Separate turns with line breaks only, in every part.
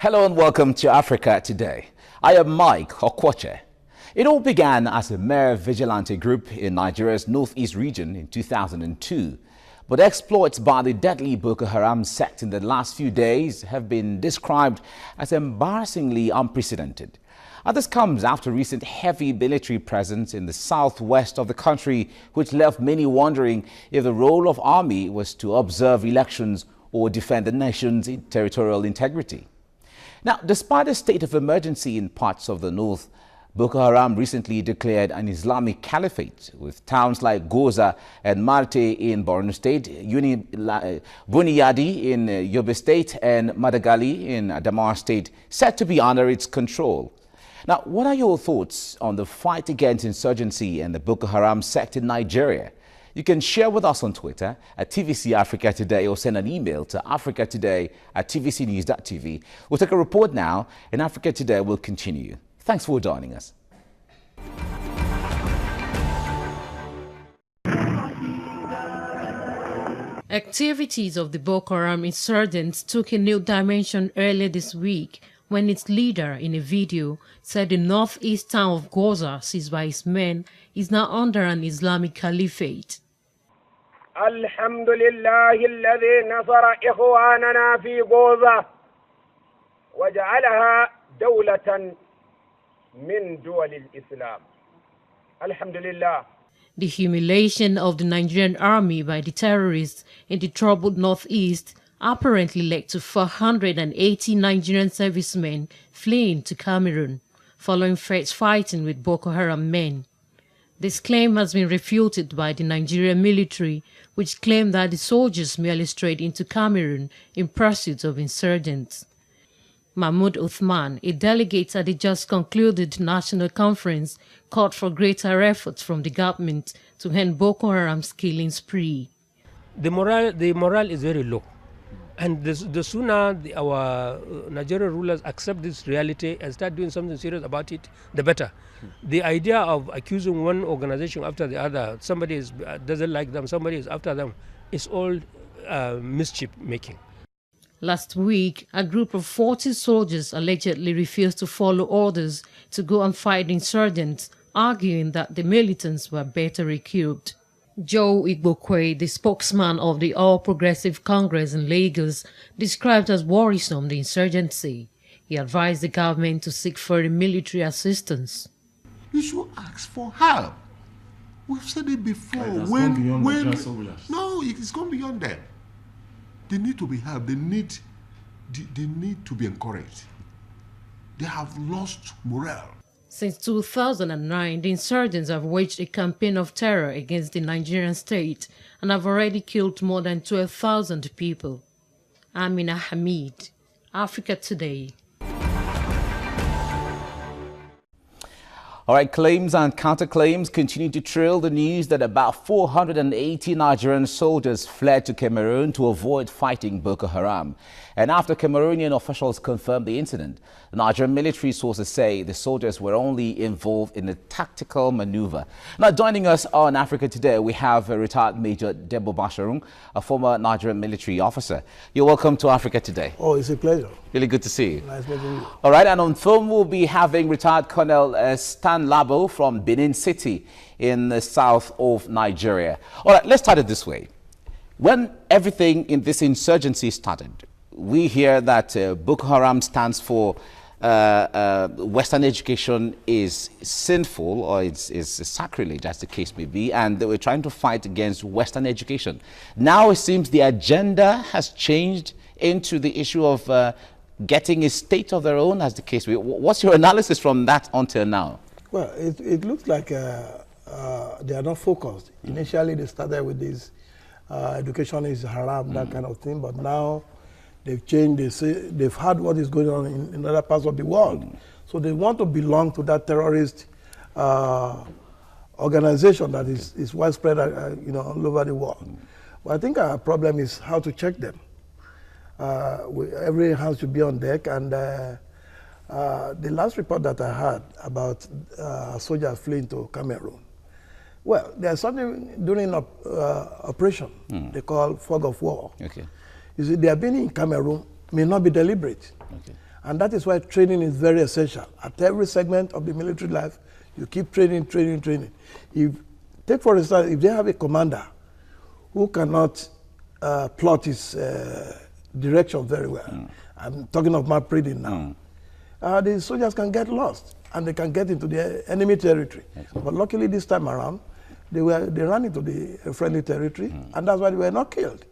Hello and welcome to Africa Today. I am Mike Okwoche. It all began as a mere vigilante group in Nigeria's northeast region in 2002. But exploits by the deadly Boko Haram sect in the last few days have been described as embarrassingly unprecedented. This comes after recent heavy military presence in the southwest of the country, which left many wondering if the role of army was to observe elections or defend the nation's territorial integrity. Now, despite a state of emergency in parts of the north, Boko Haram recently declared an Islamic Caliphate, with towns like Goza and Marte in Borno State, Buniyadi in Yobe State, and Madagali in Adamawa State set to be under its control. Now, what are your thoughts on the fight against insurgency and the Boko Haram sect in Nigeria? You can share with us on Twitter at TVC Africa Today or send an email to africatoday@tvcnews.tv. We'll take a report now, and Africa Today will continue. Thanks for joining us.
Activities of the Boko Haram insurgents took a new dimension earlier this week when its leader, in a video, said the northeast town of Goza, seized by his men, is now under an Islamic Caliphate.
الحمد لله الذي نصر إخواننا في غوزة وجعلها دولة من دول الإسلام. الحمد لله.
The humiliation of the Nigerian army by the terrorists in the troubled northeast apparently led to 480 Nigerian servicemen fleeing to Cameroon, following fierce fighting with Boko Haram men. This claim has been refuted by the Nigerian military, which claimed that the soldiers merely strayed into Cameroon in pursuit of insurgents. Mahmoud Uthman, a delegate at the just concluded national conference, called for greater efforts from the government to end Boko Haram's killing spree.
The morale is very low. And the sooner our Nigerian rulers accept this reality and start doing something serious about it, the better. The idea of accusing one organization after the other, somebody doesn't like them, somebody is after them, is all mischief making.
Last week, a group of 40 soldiers allegedly refused to follow orders to go and fight insurgents, arguing that the militants were better equipped. Joe Ikpoyi, the spokesman of the All Progressive Congress in Lagos, described as worrisome the insurgency. He advised the government to seek foreign military assistance.
You should ask for help. We've said it before. No, it's gone beyond that. They need to be helped. They need to be encouraged. They have lost morale.
Since 2009, the insurgents have waged a campaign of terror against the Nigerian state and have already killed more than 12,000 people. Amina Hamid, Africa Today.
All right, claims and counterclaims continue to trail the news that about 480 Nigerian soldiers fled to Cameroon to avoid fighting Boko Haram. And after Cameroonian officials confirmed the incident, the Nigerian military sources say the soldiers were only involved in a tactical maneuver. Now, joining us on Africa Today, we have retired Major Debo Basharung, a former Nigerian military officer. You're welcome to Africa Today.
Oh, it's a pleasure.
Really good to see you.
Nice meeting you.
All right, and on film we'll be having retired Colonel Stan Labo from Benin City in the south of Nigeria. All right, let's start it this way. When everything in this insurgency started, we hear that Boko Haram stands for Western education is sinful, or is sacrilege, as the case may be, and they were trying to fight against Western education. Now it seems the agenda has changed into the issue of getting a state of their own, as the case may be. What's your analysis from that until now?
Well, it looks like they are not focused. Initially, they started with this education is haram, that kind of thing, but now they've changed. They say they've heard what is going on in other parts of the world. So they want to belong to that terrorist organization that is widespread all over the world. But I think our problem is how to check them. Every hand should be on deck, and the last report that I had about soldiers fleeing to Cameroon, well, there's something during an operation they call fog of war.
Okay.
You see, their being in Cameroon may not be deliberate.
Okay.
And that is why training is very essential. At every segment of the military life, you keep training. Take for instance, if they have a commander who cannot plot his direction very well, I'm talking of map reading now, the soldiers can get lost and they can get into the enemy territory. But luckily this time around, they ran into the friendly territory, and that's why they were not killed.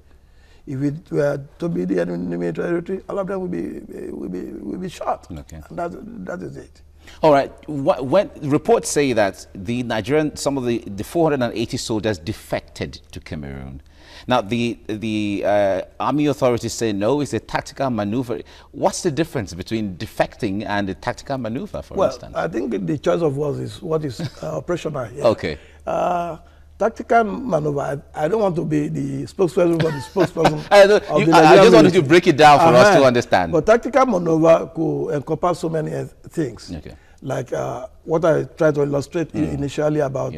If it were to be the enemy territory, all of them will be shot. Okay. And that is it.
All right. When reports say that some of the 480 soldiers defected to Cameroon. Now, the army authorities say no, it's a tactical maneuver. What's the difference between defecting and a tactical maneuver, for instance?
Well, I think the choice of words is what is operational here.
Okay.
Tactical maneuver, I don't want to be the spokesperson for the spokesperson.
I just wanted to break it down for us to understand.
But tactical maneuver could encompass so many things. Okay. Like what I tried to illustrate initially about,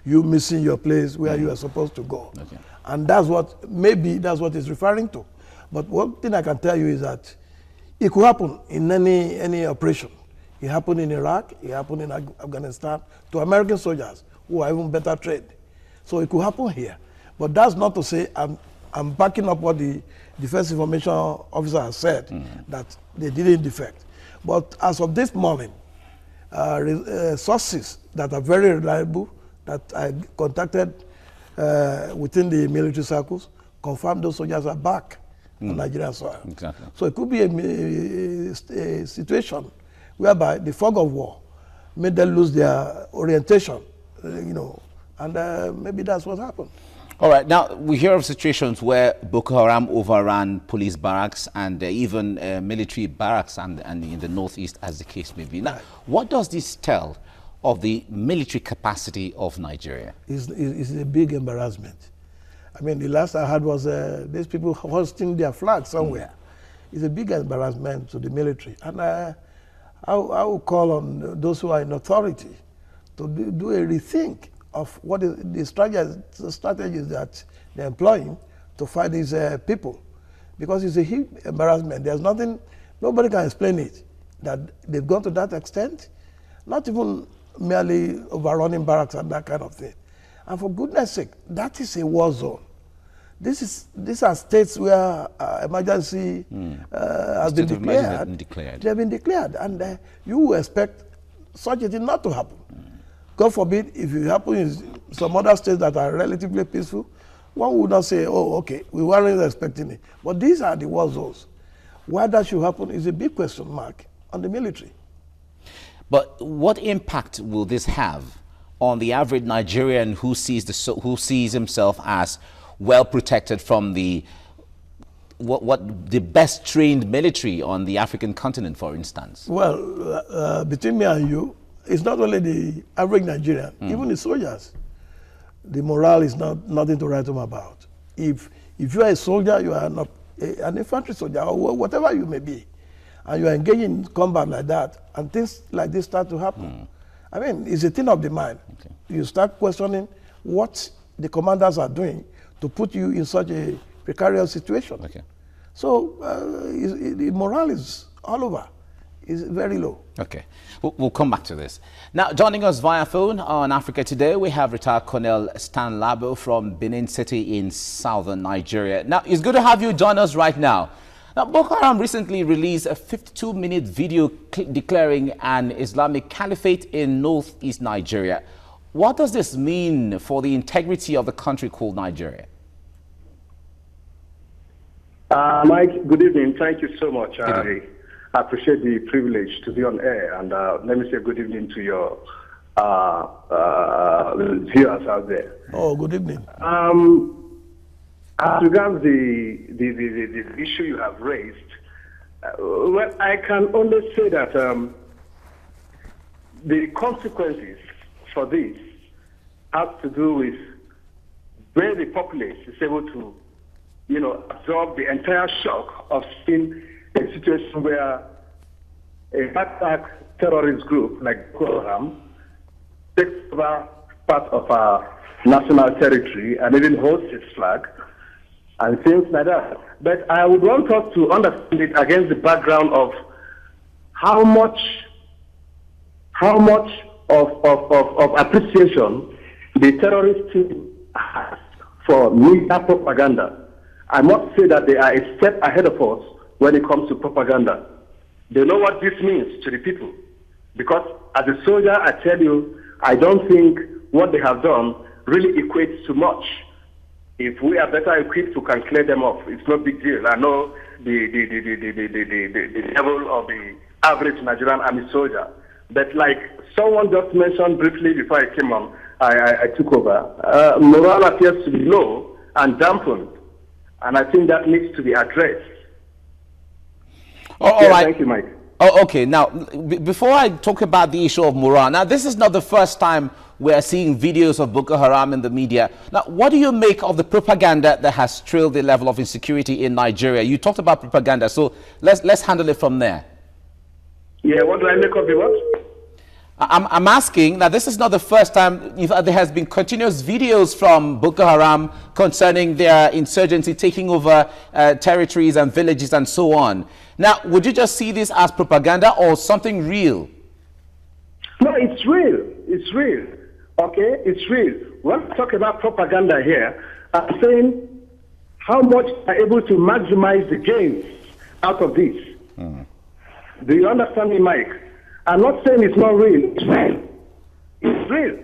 you missing your place where you are supposed to go. Okay. And maybe that's what it's referring to. But one thing I can tell you is that it could happen in any operation. It happened in Iraq, it happened in Afghanistan to American soldiers who are even better trained. So it could happen here. But that's not to say I'm backing up what the Defense Information Officer has said, that they didn't defect. But as of this morning, sources that are very reliable, that I contacted within the military circles, confirm those soldiers are back on Nigerian soil. Exactly. So it could be a situation whereby the fog of war made them lose their orientation, and maybe that's what happened.
All right. Now, we hear of situations where Boko Haram overran police barracks and even military barracks and in the northeast, as the case may be. Now, what does this tell of the military capacity of Nigeria?
It's a big embarrassment. I mean, the last I heard was these people hoisting their flag somewhere. It's a big embarrassment to the military. And I will call on those who are in authority to do a rethink of what is the strategies that they're employing to fight these people. Because it's a huge embarrassment. There's nothing, nobody can explain it, that they've gone to that extent, not even merely overrunning barracks and that kind of thing. And for goodness sake, that is a war zone. These are states where emergency has been declared. They have been declared, and you expect such a thing not to happen. God forbid, if it happens in some other states that are relatively peaceful, one would not say, oh, okay, we weren't expecting it. But these are the war zones. Why that should happen is a big question mark on the military.
But what impact will this have on the average Nigerian who sees himself as well protected from the best trained military on the African continent, for instance?
Well, between me and you, it's not only the average Nigerian, even the soldiers. The morale is nothing to write home about. If you are a soldier, you are not an infantry soldier or whatever you may be, and you are engaged in combat like that, and things like this start to happen. I mean, it's a thing of the mind. Okay. You start questioning what the commanders are doing to put you in such a precarious situation. Okay. So the morale is all over. It's very low.
Okay. We'll come back to this. Now, joining us via phone on Africa Today, we have retired Colonel Stan Labo from Benin City in southern Nigeria. Now, it's good to have you join us right now. Now, Boko Haram recently released a 52-minute video declaring an Islamic Caliphate in northeast Nigeria. What does this mean for the integrity of the country called Nigeria?
Mike, good evening. Thank you so much. I appreciate the privilege to be on air, and let me say good evening to your viewers out there.
Oh, good evening.
As regards the issue you have raised, well, I can only say that the consequences for this have to do with where the populace is able to, absorb the entire shock of seeing a situation where a attack terrorist group like Boko Haram takes over part of our national territory and even hosts its flag and things like that. But I would want us to understand it against the background of how much of appreciation the terrorist team has for media propaganda. I must say that they are a step ahead of us when it comes to propaganda. They know what this means to the people. Because as a soldier, I tell you, I don't think what they have done really equates to much. If we are better equipped, we can clear them off. It's no big deal. I know the level of the average Nigerian army soldier. But like someone just mentioned briefly before I came on, I took over, morale appears to be low and dampened. And I think that needs to be addressed.
Oh, all right.
Thank you, Mike.
Oh, okay. Now, before I talk about the issue of morale, now this is not the first time we're seeing videos of Boko Haram in the media. Now, what do you make of the propaganda that has trailed the level of insecurity in Nigeria? You talked about propaganda, so let's handle it from there.
Yeah, what do I make of the what?
I'm asking, now this is not the first time, there has been continuous videos from Boko Haram concerning their insurgency taking over territories and villages and so on. Now, would you just see this as propaganda or something real?
No, it's real. It's real. Okay, it's real. When I talk about propaganda here, I'm saying how much are able to maximize the gains out of this. Do you understand me, Mike? I'm not saying it's not real. It's real. It's real.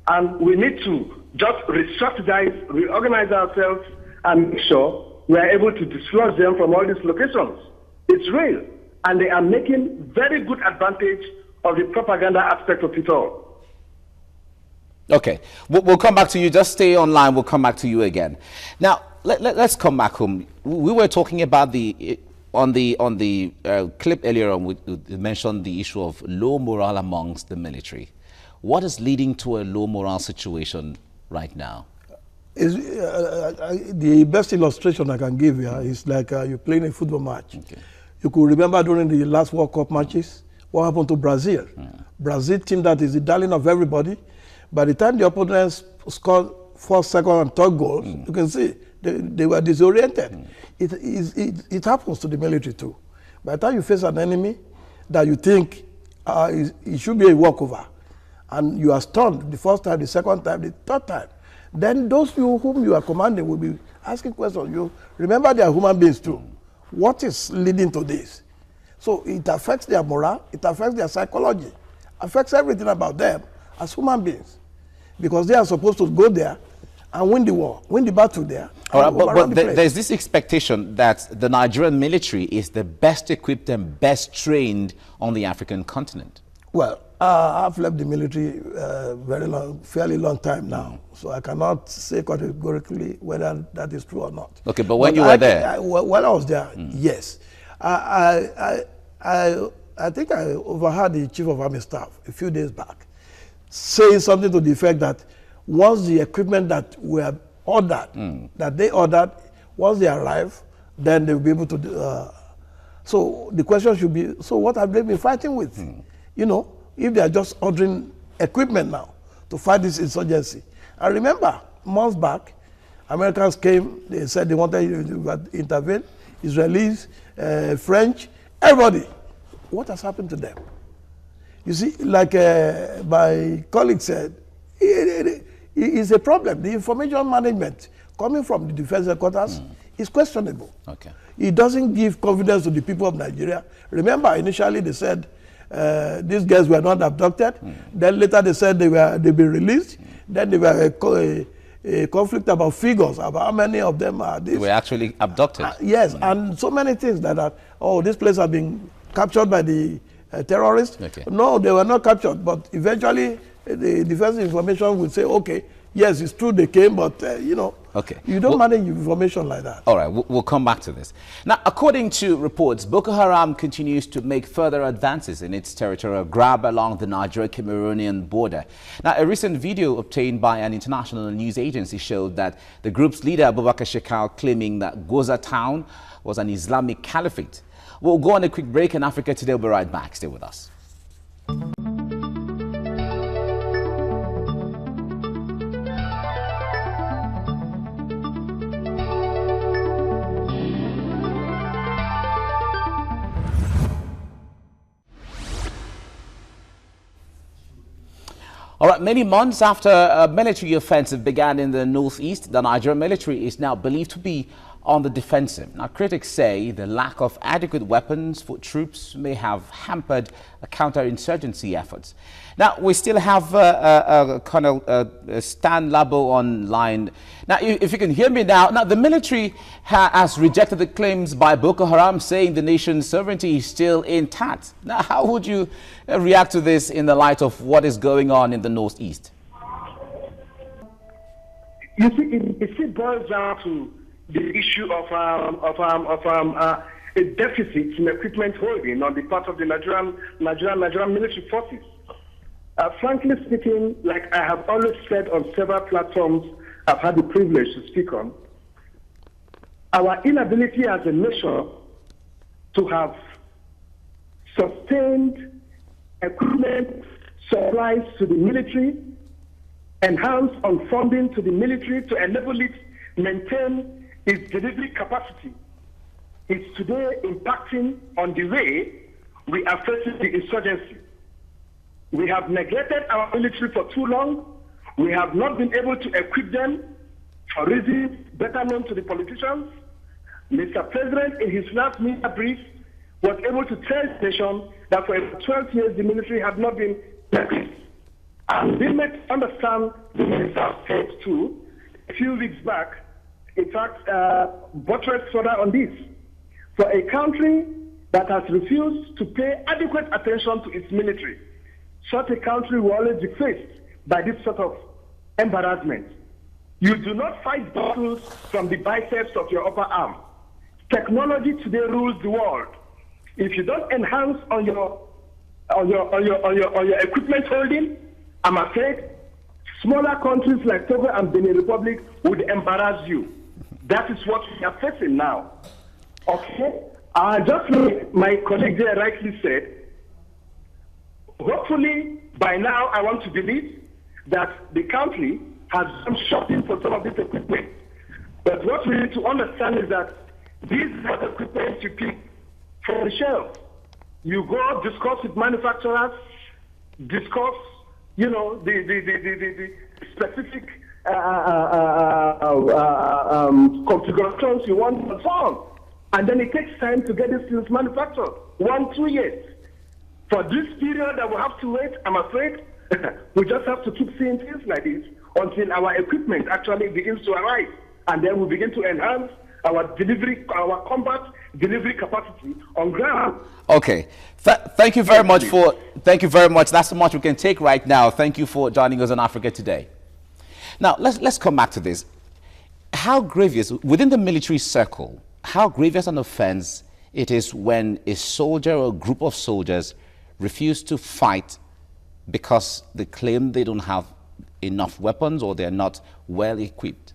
And we need to just re-strategize, reorganize ourselves, and make sure we are able to dislodge them from all these locations. It's real. And they are making very good advantage of the propaganda aspect of it all.
Okay. We'll come back to you. Just stay online. We'll come back to you again. Now, let's come back home. We were talking about on the clip earlier on, we mentioned the issue of low morale amongst the military. What is leading to a low morale situation right now?
The best illustration I can give you is like you're playing a football match. Okay. You could remember during the last World Cup matches, what happened to Brazil. Brazil team that is the darling of everybody. By the time the opponents scored first, second, and third goals, you can see they were disoriented. It happens to the military too. By the time you face an enemy that you think it should be a walkover, and you are stunned the first time, the second time, the third time, then those whom you are commanding will be asking questions. You remember they are human beings too. What is leading to this? So it affects their morale, it affects their psychology, affects everything about them as human beings. Because they are supposed to go there and win the war, win the battle there.
All right, but there's this expectation that the Nigerian military is the best equipped and best trained on the African continent.
Well, I've left the military fairly long time now, so I cannot say categorically whether that is true or not.
Okay, but when you were there?
When I was there, yes. I think I overheard the Chief of Army Staff a few days back saying something to the effect that once the equipment that were ordered, that they ordered, once they arrive, then they will be able to. So the question should be: so what have they been fighting with? You know, if they are just ordering equipment now to fight this insurgency. I remember months back, Americans came. They said they wanted to intervene. Israelis, French, everybody. What has happened to them? You see, like my colleague said, it is a problem. The information management coming from the defense headquarters is questionable. Okay. It doesn't give confidence to the people of Nigeria. Remember, initially they said these guys were not abducted. Then later they said they've been released. Then they were a conflict about figures, about how many of them are this.
They were actually abducted.
Yes, and so many things that this place has been captured by the terrorists. Okay. No, they were not captured, but eventually the defense information will say, okay, yes, it's true they came, but you know, you don't manage information like that.
All right, we'll come back to this. Now, according to reports, Boko Haram continues to make further advances in its territorial grab along the Nigeria-Cameroonian border. Now, a recent video obtained by an international news agency showed that the group's leader, Abubakar Shekau, claiming that Goza town was an Islamic caliphate. We'll go on a quick break, and Africa Today will be right back. Stay with us. All right, many months after a military offensive began in the northeast, the Nigerian military is now believed to be on the defensive. Now, critics say the lack of adequate weapons for troops may have hampered counterinsurgency efforts. Now, we still have Colonel Stan Labo online. Now, if you can hear me now, the military has rejected the claims by Boko Haram saying the nation's sovereignty is still intact. Now, how would you react to this in the light of what is going on in the northeast?
You see, it boils down to the issue of a deficit in equipment holding on the part of the Nigerian military forces. Frankly speaking, like I have always said on several platforms I've had the privilege to speak on, our inability as a nation to have sustained equipment supplies to the military, enhanced on funding to the military to enable it maintain its delivery capacity, is today impacting on the way we are facing the insurgency. We have neglected our military for too long. We have not been able to equip them for reasons better known to the politicians. Mr. President, in his last media brief, was able to tell the nation that for 12 years the military had not been equipped. And they made understand the Minister of State too, a few weeks back, in fact, buttressed further on this. For a country that has refused to pay adequate attention to its military, such a country will always be faced by this sort of embarrassment. You do not fight battles from the biceps of your upper arm. Technology today rules the world. If you don't enhance on your equipment holding, I'm afraid smaller countries like Togo and Benin Republic would embarrass you. That is what we are facing now. Okay? Just like my colleague there rightly said, hopefully by now I want to believe that the country has done shopping for some of this equipment. But what we need to understand is that these are the equipment you pick from the shelf. You go discuss with manufacturers, discuss, you know, the specific configurations you want and so on. And then it takes time to get these things manufactured. 1-2 years. For this period that we have to wait, I'm afraid, we just have to keep seeing things like this until our equipment actually begins to arrive. And then we begin to enhance our delivery, our combat delivery capacity on ground.
Okay. Thank you very much thank you very much. That's so much we can take right now. Thank you for joining us on Africa Today. Now, let's come back to this. How grievous, within the military circle, how grievous an offense it is when a soldier or a group of soldiers refuse to fight because they claim they don't have enough weapons or they're not well equipped?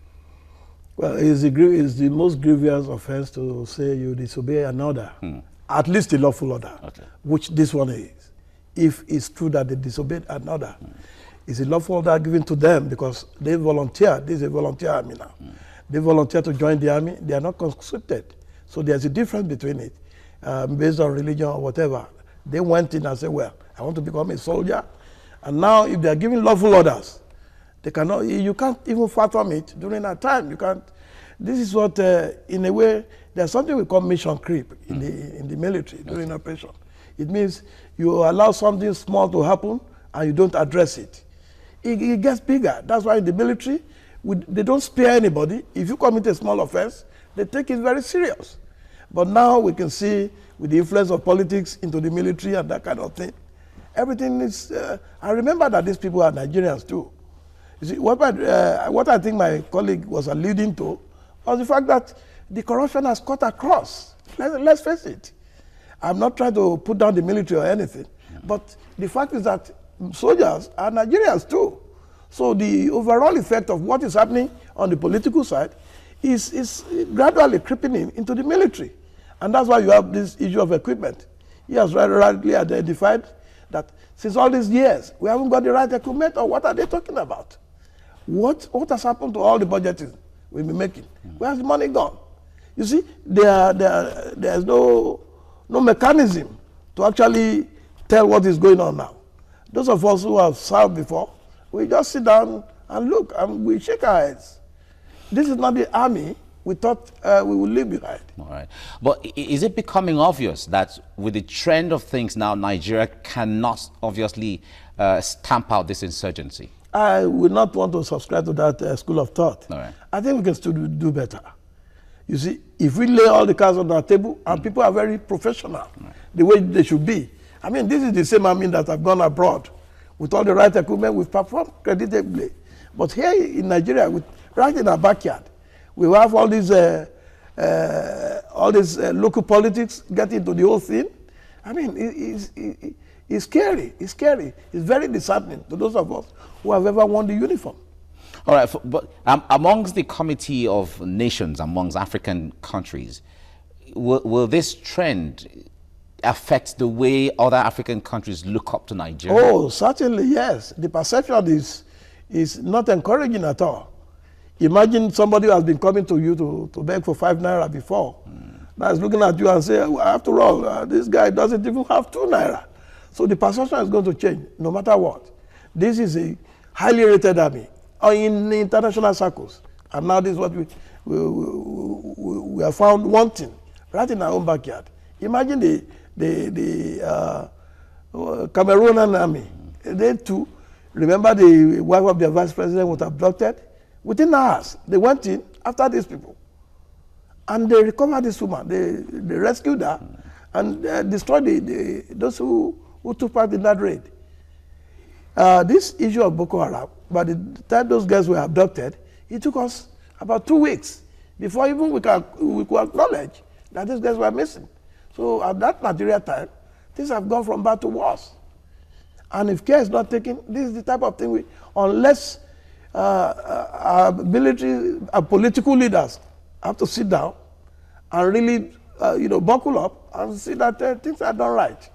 Well, it's the most grievous offense to say you disobey an order, at least a lawful order, which this one is. If it's true that they disobeyed an order, it's a lawful order given to them because they volunteer. This is a volunteer army now. They volunteer to join the army. They are not conscripted. So there's a difference between it, based on religion or whatever. They went in and said, well, I want to become a soldier. And now if they are giving lawful orders, they cannot, you can't even fathom it during that time. You can't. This is what, in a way, there's something we call mission creep in the military during operation. It means you allow something small to happen and you don't address it. It gets bigger. That's why in the military, they don't spare anybody. If you commit a small offense, they take it very serious. But now we can see with the influence of politics into the military and that kind of thing, everything is, I remember that these people are Nigerians too. You see, what I think my colleague was alluding to was the fact that the corruption has cut across. Let's face it. I'm not trying to put down the military or anything, but the fact is that soldiers are Nigerians too. So the overall effect of what is happening on the political side is gradually creeping into the military. And that's why you have this issue of equipment. He has rightly identified that since all these years, we haven't got the right equipment, or what are they talking about? What has happened to all the budgeting we've been making? Where's the money gone? You see, there's no mechanism to actually tell what is going on now. Those of us who have served before We just sit down and look, and we shake our heads. This is not the army we thought we would leave behind.
All right. But is it becoming obvious that with the trend of things now, Nigeria cannot obviously stamp out this insurgency?
I would not want to subscribe to that school of thought.
All right.
I think we can still do better. You see, if we lay all the cards on our table, and people are very professional, the way they should be. I mean, this is the same army that have gone abroad. With all the right equipment, we've performed creditably. But here in Nigeria, right in our backyard, we have all these local politics get into the whole thing. I mean, it's scary. It's scary. It's very disheartening to those of us who have ever worn the uniform.
All right, but amongst the Committee of Nations, amongst African countries, will this trend affect the way other African countries look up to Nigeria?
Oh, certainly, yes. The perception is not encouraging at all. Imagine somebody who has been coming to you to beg for 5 naira before. Now is looking at you and say, well, after all, this guy doesn't even have 2 naira. So the perception is going to change no matter what. This is a highly rated army in international circles. And now this is what we have found wanting right in our own backyard. Imagine the Cameroonian army. They too, remember the wife of their vice president was abducted? Within hours, they went in after these people. And they recovered this woman. They rescued her and destroyed those who took part in that raid. This issue of Boko Haram, by the time those guys were abducted, it took us about 2 weeks before even we could acknowledge that these guys were missing. So at that Nigeria time, things have gone from bad to worse. And if care is not taken, this is the type of thing unless our military and political leaders have to sit down and really, buckle up and see that things are done right.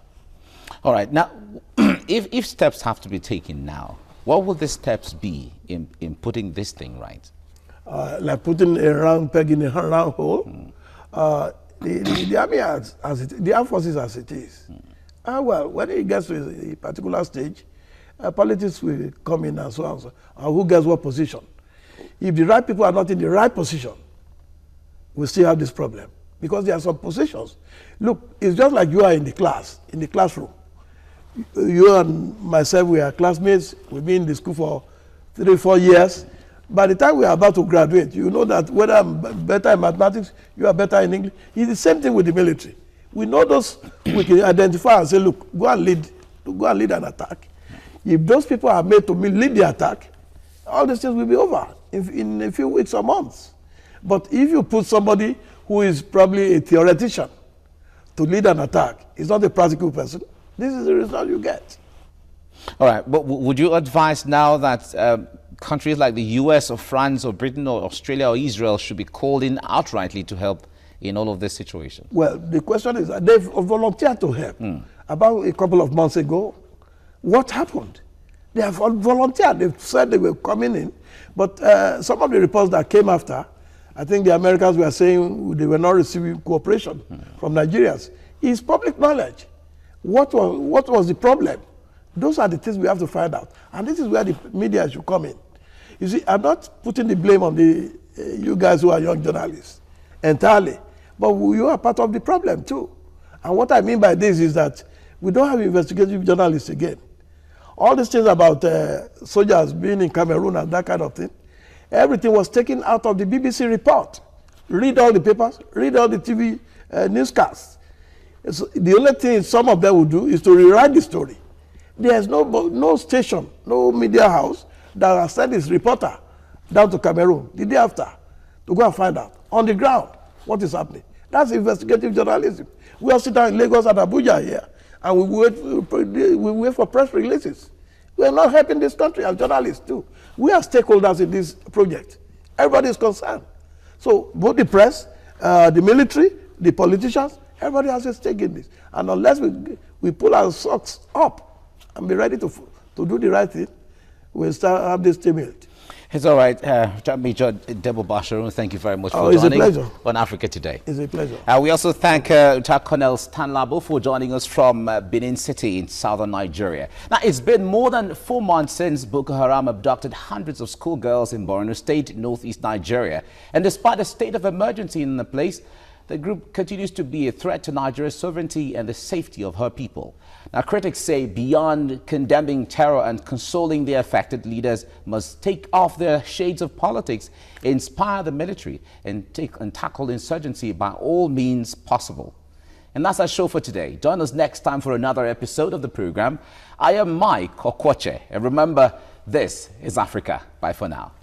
All right. Now, if steps have to be taken now, what will the steps be in putting this thing right?
Like putting a round peg in a round hole. The army the armed forces as it is. Well, when it gets to a particular stage, politics will come in and so on. And who gets what position? If the right people are not in the right position, we still have this problem. Because there are some positions. Look, it's just like you are in the classroom. You and myself, we are classmates. We've been in the school for 3-4 years. By the time we are about to graduate, you know that whether I'm better in mathematics, you are better in English. It's the same thing with the military. We know those we can identify and say, look, go and lead an attack. If those people are made to lead the attack, all these things will be over in a few weeks or months. But if you put somebody who is probably a theoretician to lead an attack, is not a practical person, this is the result you get.
All right, but would you advise now that countries like the US or France or Britain or Australia or Israel should be called in outrightly to help in all of this situation?
Well, the question is, they've volunteered to help. About a couple of months ago, what happened? They have volunteered. They've said they were coming in. But some of the reports that came after, I think the Americans were saying they were not receiving cooperation from Nigerians. It's public knowledge. What was the problem? Those are the things we have to find out. And this is where the media should come in. You see, I'm not putting the blame on you guys who are young journalists entirely. But you are part of the problem too. And what I mean by this is that we don't have investigative journalists again. All these things about soldiers being in Cameroon and that kind of thing, everything was taken out of the BBC report. Read all the papers, read all the TV newscasts. So the only thing some of them will do is to rewrite the story. There's no station, no media house that has sent its reporter down to Cameroon the day after to go and find out on the ground what is happening. That's investigative journalism. We all sit down in Lagos and Abuja here, and we wait for press releases. We are not helping this country as journalists too. We are stakeholders in this project. Everybody is concerned. So both the press, the military, the politicians, everybody has a stake in this. And unless we pull our socks up and be ready to do the right thing, we'll start have this tumult.
It's all right. Major Debo Basharun, thank you very much for
it's
joining
a pleasure.
on Africa Today.
It's a pleasure.
We also thank Retired Colonel Stan Labo for joining us from Benin City in southern Nigeria. Now, it's been more than 4 months since Boko Haram abducted hundreds of schoolgirls in Borno State, northeast Nigeria. And despite the state of emergency in the place, the group continues to be a threat to Nigeria's sovereignty and the safety of her people. Now, critics say beyond condemning terror and consoling the affected, leaders must take off their shades of politics, inspire the military, and tackle insurgency by all means possible. And that's our show for today. Join us next time for another episode of the program. I am Mike Okwoche, and remember, this is Africa. Bye for now.